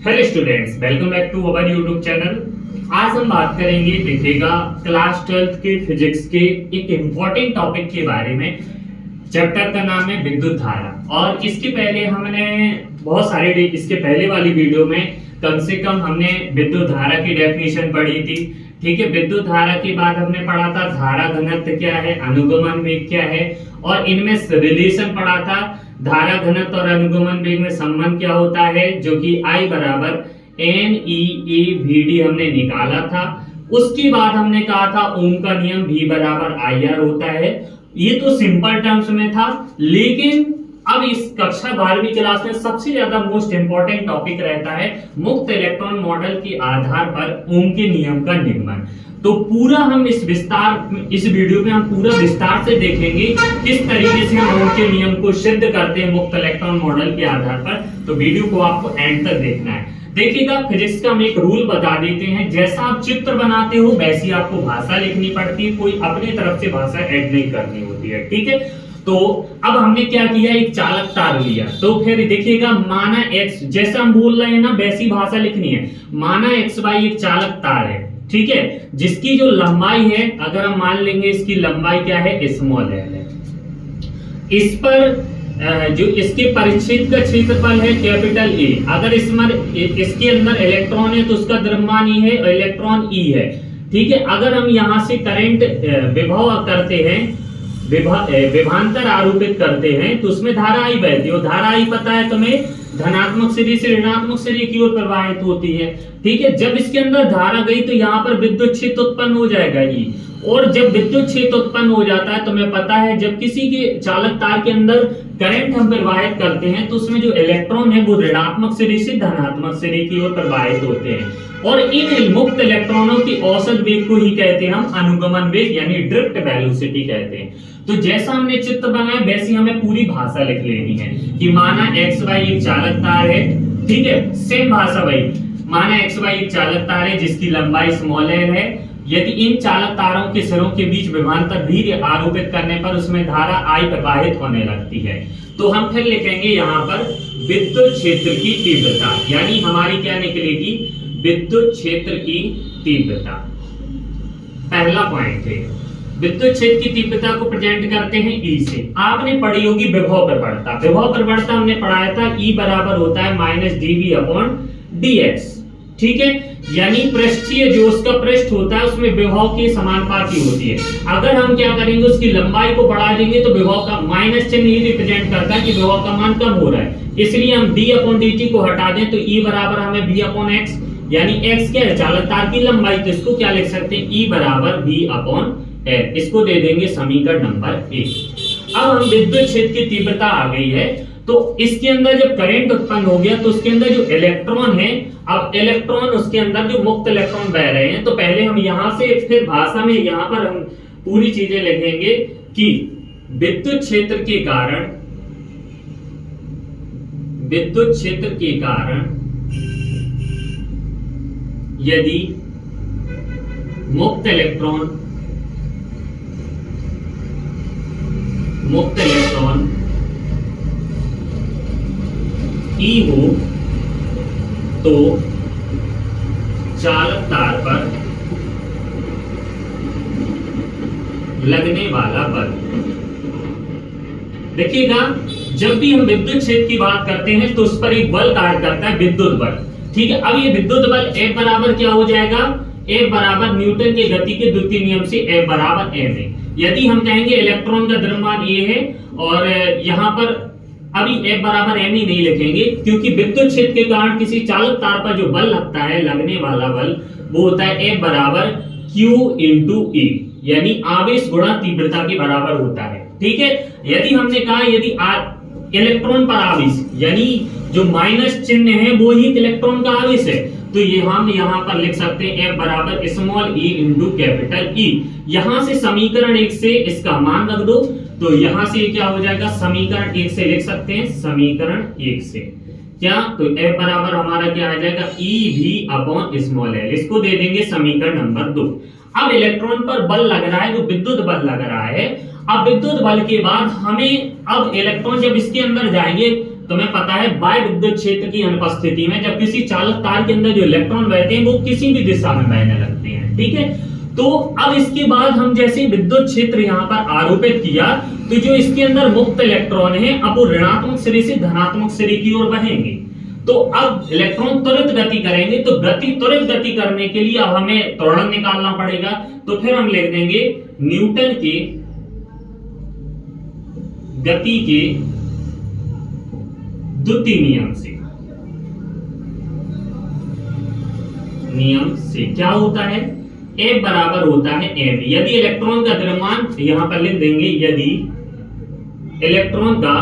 Hello students, welcome back to our YouTube channel. आज हम बात करेंगे देखिएगा क्लास 12th के फिजिक्स के एक इम्पोर्टेंट टॉपिक के बारे में। चैप्टर का नाम है विद्युत धारा। और इसके पहले हमने बहुत सारे इसके पहले वाली वीडियो में कम से कम हमने विद्युत धारा की डेफिनेशन पढ़ी थी। ठीक है, विद्युत धारा के बाद हमने पढ़ा था धारा घनत्व क्या है, अनुगमन वेग क्या है, और इनमें रिलेशन पढ़ा था। धारा घनत्व और अनुगमन वेग में संबंध क्या होता है, जो कि I बराबर NEAVD हमने निकाला था। उसके बाद हमने कहा था ओम का नियम V बराबर IR होता है। ये तो सिंपल टर्म्स में था, लेकिन अब इस कक्षा 12वीं क्लास में सबसे ज्यादा मोस्ट इंपॉर्टेंट टॉपिक रहता है मुक्त इलेक्ट्रॉन मॉडल के आधार पर ओम के नियम का निगमन। तो पूरा हम इस वीडियो में हम पूरा विस्तार से देखेंगे किस तरीके से हम ओम के नियम को सिद्ध करते हैं मुक्त इलेक्ट्रॉन मॉडल के आधार पर। तो वीडियो को आपको एंड तक देखना है। देखिएगा, फिजिक्स का हम एक रूल बता देते हैं, जैसा आप चित्र बनाते हो वैसी आपको भाषा लिखनी पड़ती है, कोई अपनी तरफ से भाषा ऐड नहीं करनी होती है। ठीक है, तो अब हमने क्या किया, एक चालक तार लिया। तो फिर देखिएगा माना x, जैसा हम बोल रहे हैं ना वैसी भाषा लिखनी है। माना x बाई एक चालक तार है, ठीक है, जिसकी जो लंबाई है, अगर हम मान लेंगे इसकी लंबाई क्या है, स्मॉल एल है। इस पर जो इसके परिच्छेद का क्षेत्रफल है कैपिटल ए। अगर इसके अंदर इलेक्ट्रॉन है तो उसका द्रव्यमान ई है और इलेक्ट्रॉन ई है। ठीक है, अगर हम यहां से करंट विभव करते हैं, विभवांतर आरोपित करते हैं, तो उसमें धारा आई बहती है। और धारा आई पता है तुम्हें, धनात्मक सिरे से ऋणात्मक सिरे की ओर प्रवाहित होती है। ठीक है, जब इसके अंदर धारा गई तो यहाँ पर विद्युत क्षेत्र उत्पन्न हो जाएगा ई। और जब विद्युत क्षेत्र उत्पन्न हो जाता है, तुम्हें पता है जब किसी के चालक तार के अंदर करंट हम प्रवाहित करते हैं तो उसमें जो इलेक्ट्रॉन है वो ऋणात्मक सिरे से धनात्मक सिरे की ओर प्रवाहित होते हैं। और इन मुक्त इलेक्ट्रॉनों की औसत वेग को ही कहते हैं हम अनुगमन वेग, यानी ड्रिफ्ट वेलोसिटी कहते हैं। तो जैसा हमने चित्र बनाया वैसी हमें पूरी भाषा लिख लेनी है कि माना x बाई एक चालक तार है। ठीक है, सेम भाषा भाई, माना x बाई एक चालक तार है जिसकी लंबाई स्मॉल एल है। यदि इन चालक तारों के सिरों के बीच विभवांतर भी आरोपित करने पर उसमें धारा I प्रवाहित होने लगती है। तो हम फिर लिखेंगे यहाँ पर विद्युत क्षेत्र की तीव्रता, यानी हमारी क्या निकलेगी, विद्युत क्षेत्र की तीव्रता। पहला पॉइंट है, विद्युत क्षेत्र की तीव्रता को प्रेजेंट करते हैं E से। आपने पढ़ी होगी विभव प्रवणता। विभव प्रवणता हमने पढ़ाया था, E बराबर होता है -dV/dx। ठीक है, यानी पृष्ठीय जो उसका पृष्ठ होता है उसमें विभव के समानुपाती होती है। अगर हम क्या करेंगे, उसकी लंबाई को बढ़ा देंगे तो विभव का माइनस चिन्ह ही रिप्रेजेंट करता है कि विभव का मान कम हो रहा है। इसलिए हम d/dt को हटा दें तो E बराबर हमें v/x, यानी x क्या है, चालक तार की लंबाई, तो इसको क्या लिख सकते हैं, E बराबर v/l। इसको दे देंगे समीकरण नंबर 1। अब हम विद्युत क्षेत्र की तीव्रता आ गई है, तो इसके अंदर जब करंट उत्पन्न हो गया तो उसके अंदर जो इलेक्ट्रॉन है, अब इलेक्ट्रॉन उसके अंदर जो मुक्त इलेक्ट्रॉन बह रहे हैं, तो पहले हम यहां से फिर भाषा में यहां पर हम पूरी चीजें लिखेंगे कि विद्युत क्षेत्र के कारण यदि मुक्त इलेक्ट्रॉन E हो तो चालक तार पर लगने वाला बल। देखिएगा, जब भी हम विद्युत क्षेत्र की बात करते हैं तो उस पर एक बल कार्य करता है, विद्युत बल। ठीक है, अब ये विद्युत बल F बराबर क्या हो जाएगा, F बराबर न्यूटन के गति के द्वितीय नियम से F बराबर m है। यदि हम कहेंगे इलेक्ट्रॉन का द्रव्यमान ये है, और यहाँ पर अभी F बराबर m ही नहीं लिखेंगे, क्योंकि विद्युत क्षेत्र के कारण किसी चालक तार पर जो बल लगता है, लगने वाला बल, वो होता है F बराबर Q × E, यानी आवेश गुणा तीव्रता के बराबर होता है। ठीक है, यदि हमने कहा यदि इलेक्ट्रॉन पर आवेश, यानी जो माइनस चिन्ह है वो ही इलेक्ट्रॉन का आवेश है, तो ये हम यहाँ पर लिख सकते हैं F बराबर स्मॉल e × कैपिटल E। यहाँ से समीकरण 1 से इसका मान रख दो, तो यहाँ से क्या हो जाएगा, समीकरण 1 से लिख सकते हैं, समीकरण 1 से क्या, तो F बराबर हमारा क्या आ जाएगा, EV/l। इसको दे देंगे समीकरण नंबर 2। अब इलेक्ट्रॉन पर बल लग रहा है, जो विद्युत बल लग रहा है। अब विद्युत बल के बाद हमें, अब इलेक्ट्रॉन जब इसके अंदर जाएंगे तुम्हें पता है बाह्य विद्युत क्षेत्र की अनुपस्थिति में जब किसी चालक तार के अंदर जो इलेक्ट्रॉन बहते हैं वो किसी भी दिशा में बहने लगते हैं, ठीक है। तो अब इसके बाद हम जैसे विद्युत क्षेत्र यहाँ पर आरोपित किया तो जो इसके अंदर मुक्त इलेक्ट्रॉन है अब वो ऋणात्मक सिरे से धनात्मक सिरे की ओर बहेंगे। तो अब इलेक्ट्रॉन त्वरित गति करेंगे, तो त्वरित गति करने के लिए अब हमें त्वरण निकालना पड़ेगा। तो फिर हम लिख देंगे न्यूटन के गति के द्वितीय नियम से क्या होता है, F बराबर होता है m। यदि इलेक्ट्रॉन का द्रव्यमान, यहां पर लिख देंगे यदि इलेक्ट्रॉन का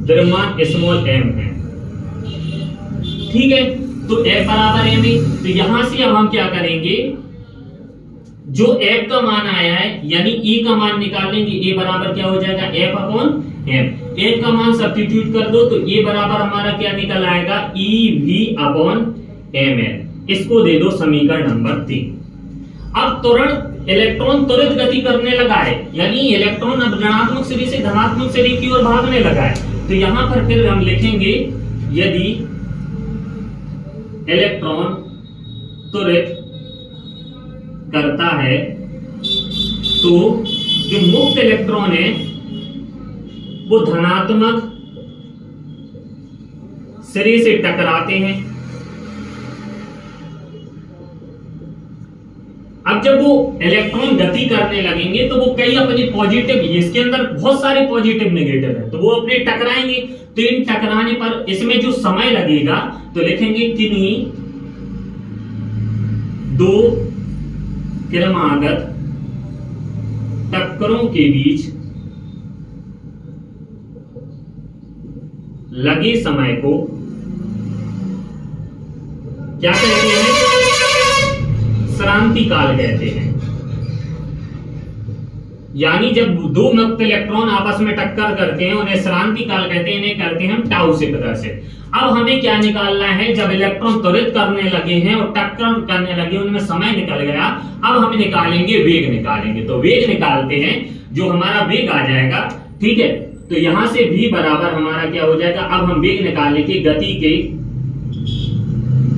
द्रव्यमान स्मॉल m है, ठीक है, तो F बराबर m है। तो यहां से अब हम क्या करेंगे, जो F का मान आया है यानी E का मान निकालेंगे। E बराबर क्या हो जाएगा, F अपॉन m। F का मान सब्स्टिट्यूट कर दो तो E बराबर हमारा क्या निकल आएगा, EV अपॉन ml। इसको दे दो समीकरण नंबर 3। अब त्वरण, इलेक्ट्रॉन त्वरित गति करने लगा है, यानी इलेक्ट्रॉन अब ऋणात्मक सिरे से धनात्मक सिरे की ओर भागने लगा है। तो यहां पर फिर हम लिखेंगे यदि इलेक्ट्रॉन त्वरित करता है तो जो मुक्त इलेक्ट्रॉन है वो धनात्मक सिरे से टकराते हैं। अब जब वो इलेक्ट्रॉन गति करने लगेंगे तो वो कई अपने पॉजिटिव, इसके अंदर बहुत सारे पॉजिटिव नेगेटिव है, तो वो अपने टकराएंगे। तो इन टकराने पर इसमें जो समय लगेगा तो लिखेंगे किन्हीं दो क्रमागत टक्करों के बीच लगे समय को क्या कहते हैं, श्रांति काल कहते हैं। यानी जब दो मुक्त इलेक्ट्रॉन आपस में टक्कर करते हैं उन्हें श्रांति काल कहते हैं, इन्हें करते हैं हम टाउ से प्रकार से। अब हमें क्या निकालना है, जब इलेक्ट्रॉन त्वरित करने लगे हैं और टक्कर करने लगे, उनमें समय निकल गया, अब हम निकालेंगे वेग निकालेंगे। तो वेग निकालते हैं, जो हमारा वेग आ जाएगा, ठीक है। तो यहां से v बराबर हमारा क्या हो जाएगा, अब हम वेग निकालने के गति के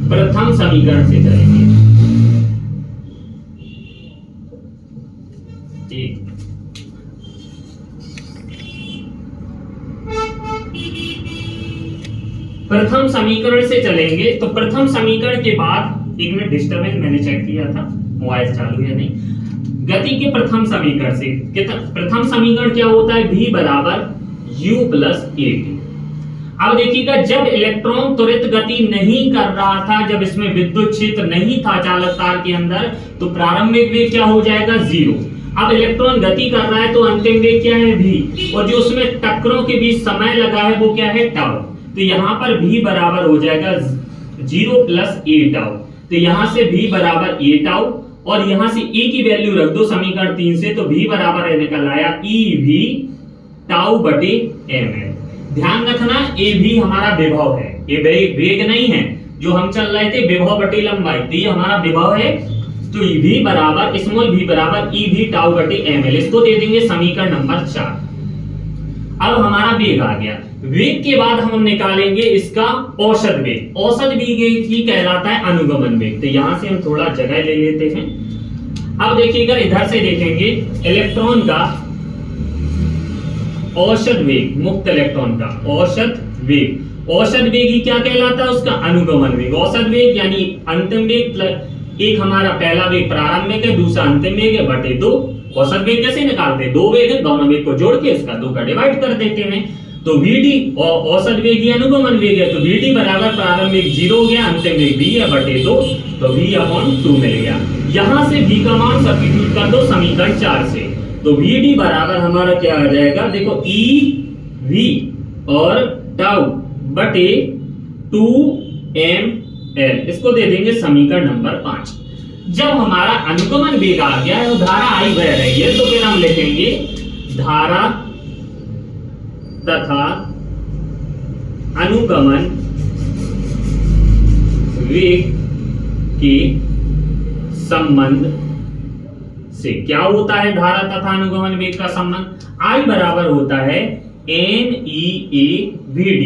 प्रथम समीकरण से चलेंगे। प्रथम समीकरण से चलेंगे। तो प्रथम समीकरण के बाद, एक मिनट डिस्टर्बेंस मैंने चेक किया था मोबाइल चालू है नहीं। गति के प्रथम समीकरण से, प्रथम समीकरण क्या होता है, v बराबर u प्लस at। अब देखिएगा जब इलेक्ट्रॉन त्वरित गति नहीं कर रहा था, जब इसमें विद्युत क्षेत्र नहीं था चालक तार के अंदर, तो प्रारंभिक वेग क्या हो जाएगा, 0। अब इलेक्ट्रॉन गति कर रहा है तो अंतिम वेग क्या है, v, और जो उसमें टक्करों के बीच समय लगा है वो क्या है, टाउ। तो यहां पर v बराबर हो जाएगा 0 प्लस a टाउ। तो यहां से v बराबर a टाउ और यहां से a की वैल्यू रख दो समीकरण 3 से, तो v बराबर निकल आया ev टाउ बटे ml। ध्यान रखना ev हमारा विभव है, ये वेग नहीं है जो हम चल रहे थे, विभव बटे लंबाई, तो ये हमारा विभव है। तो v बराबर स्मॉल v बराबर ev टाउ बटे ml, इसको दे देंगे समीकरण नंबर 4। अब हमारा वेग आ गया। वेग के बाद हम निकालेंगे इसका औसत वेग। औसत वेग ही कहलाता है अनुगमन वेग। तो यहां से हम थोड़ा जगह ले लेते हैं। अब देखिएगा इधर से देखेंगे इलेक्ट्रॉन का औसत वेग, मुक्त इलेक्ट्रॉन का औसत वेग। औसत वेग ही क्या कहलाता है, उसका अनुगमन वेग। औसत वेग यानी अंतिम वेग, एक हमारा पहला वेग प्रारंभिक है, दूसरा अंतिम वेग है, बटे 2। औसत वेग कैसे निकालते हैं, दो वेग है, दोनों वेग को जोड़ के इसका 2 का डिवाइड कर देते हैं। तो vd औसत वेग ही अनुगमन वेग है, तो vd बराबर प्रारंभिक 0 हो गया, अंतिम वेग v है बटे 2, तो v अपॉन 2 मिल गया। यहां से v का मान सब्स्टिट्यूट कर दो समीकरण 4 से, तो vd बराबर हमारा क्या आ जाएगा, देखो ev और टाउ बटे 2ml, इसको दे देंगे समीकरण नंबर 5। जब हमारा अनुगमन वेग आ गया है, धारा I बह रही है, तो फिर हम लिखेंगे धारा तथा अनुगमन वेग के संबंध से। क्या होता है धारा तथा अनुगमन वेग का संबंध, I बराबर होता है NEA/VD,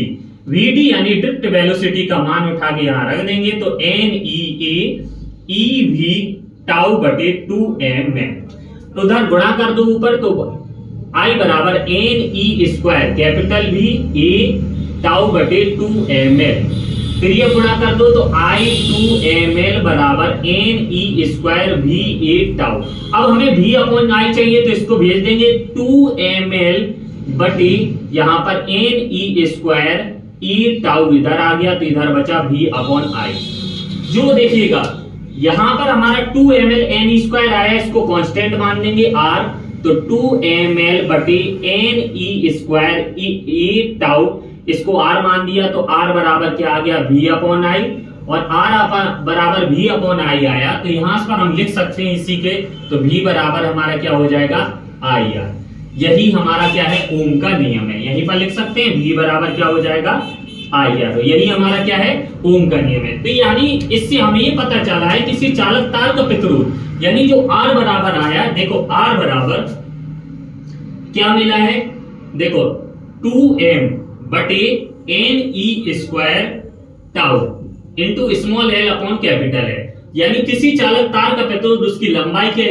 VD यानी ड्रिफ्ट वेलोसिटी का मान उठा के यहां रख देंगे तो NEA EV टाउ बटे 2ml। तो उधर गुणा कर दो ऊपर तो I बराबर NE square capital V A tau बटे 2ml। फिर ये गुणा कर दो तो I 2ml बराबर NE स्क्वायर VA टाउ। अब हमें V अपॉन I चाहिए तो इसको भेज देंगे 2ml बटे यहां पर NE स्क्वायर E टाउ इधर आ गया तो इधर बचा V अपॉन I। जो देखिएगा यहां पर हमारा 2ml NE स्क्वायर आया, इसको कांस्टेंट मान देंगे R, तो 2ml बटे NE स्क्वायर E टाउ, इसको R मान दिया तो R बराबर क्या आ गया V अपॉन I, और R बराबर V अपॉन I आया तो यहां पर हम लिख सकते हैं इसी के, तो V बराबर हमारा क्या हो जाएगा IR। यही हमारा क्या है ओम का नियम है, यहीं पर लिख सकते हैं V बराबर क्या हो जाएगा IR। तो यही हमारा क्या है ओम का नियम है। तो यानी इससे हमें ये पता चला है किसी चालक तार का प्रतिरोध यानी जो R बराबर आया, देखो R बराबर क्या मिला है, देखो 2m बटे NE square tau into small l upon capital है। यानी किसी चालक तार का प्रतिरोध उसकी लंबाई के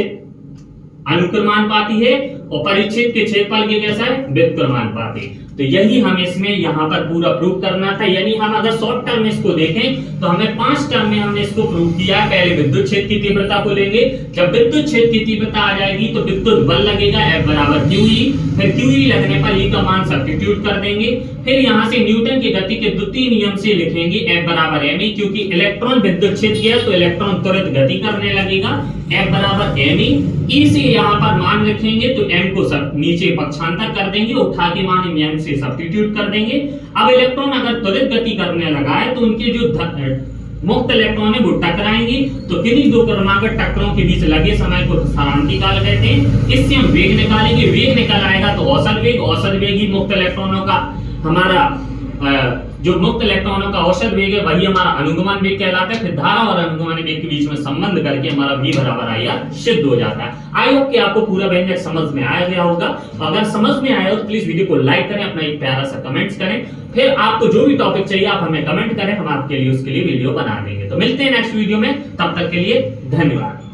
अनुक्रमानुपाती है और परिच्छेद के क्षेत्रफल के कैसा है व्युत्क्रमानुपाती। तो यही हमें इसमें यहाँ पर पूरा प्रूव करना था। यानी हम अगर शॉर्ट टर्म में इसको देखें तो हमें 5 टर्म में हमने इसको प्रूव किया है। पहले विद्युत क्षेत्र की तीव्रता को लेंगे, जब विद्युत क्षेत्र की तीव्रता आ जाएगी तो विद्युत बल लगेगा F बराबर QE, फिर QE लगने पर E का मान सब्स्टिट्यूट कर देंगे, फिर यहाँ से न्यूटन की गति के द्वितीय नियम से लिखेंगे F बराबर ME, क्योंकि इलेक्ट्रॉन विद्युत क्षेत्र किया तो इलेक्ट्रॉन तुरंत गति करने लगेगा, F बराबर ME। E से यहाँ पर मान लिखेंगे तो M को सब नीचे पक्षांतर कर देंगे, उठा के मान M से सब्स्टिट्यूट कर देंगे। अब इलेक्ट्रॉन अगर त्वरित गति करने लगा है तो उनके जो मुक्त इलेक्ट्रॉन है वो टकराएंगे, तो किन्हीं दो क्रमागत टक्करों के बीच लगे समय को स्थानांतरित काल कहते हैं। इससे हम वेग निकालेंगे, वेग निकल आएगा तो औसत वेग ही मुक्त इलेक्ट्रॉनों का हमारा जो मुक्त इलेक्ट्रॉनों का औसत वेग है वही हमारा अनुगमन वेग कहलाता है। फिर धारा और अनुगमन वेग के बीच में संबंध करके हमारा V बराबर IR सिद्ध हो जाता है। आई होप कि आपको पूरा व्यंजक समझ में आया गया होगा। अगर समझ में आया हो तो प्लीज वीडियो को लाइक करें, अपना एक प्यारा सा कमेंट्स करें, फिर आपको जो भी टॉपिक चाहिए आप हमें कमेंट करें, हम आपके लिए उसके लिए वीडियो बना देंगे। तो मिलते हैं नेक्स्ट वीडियो में, तब तक के लिए धन्यवाद।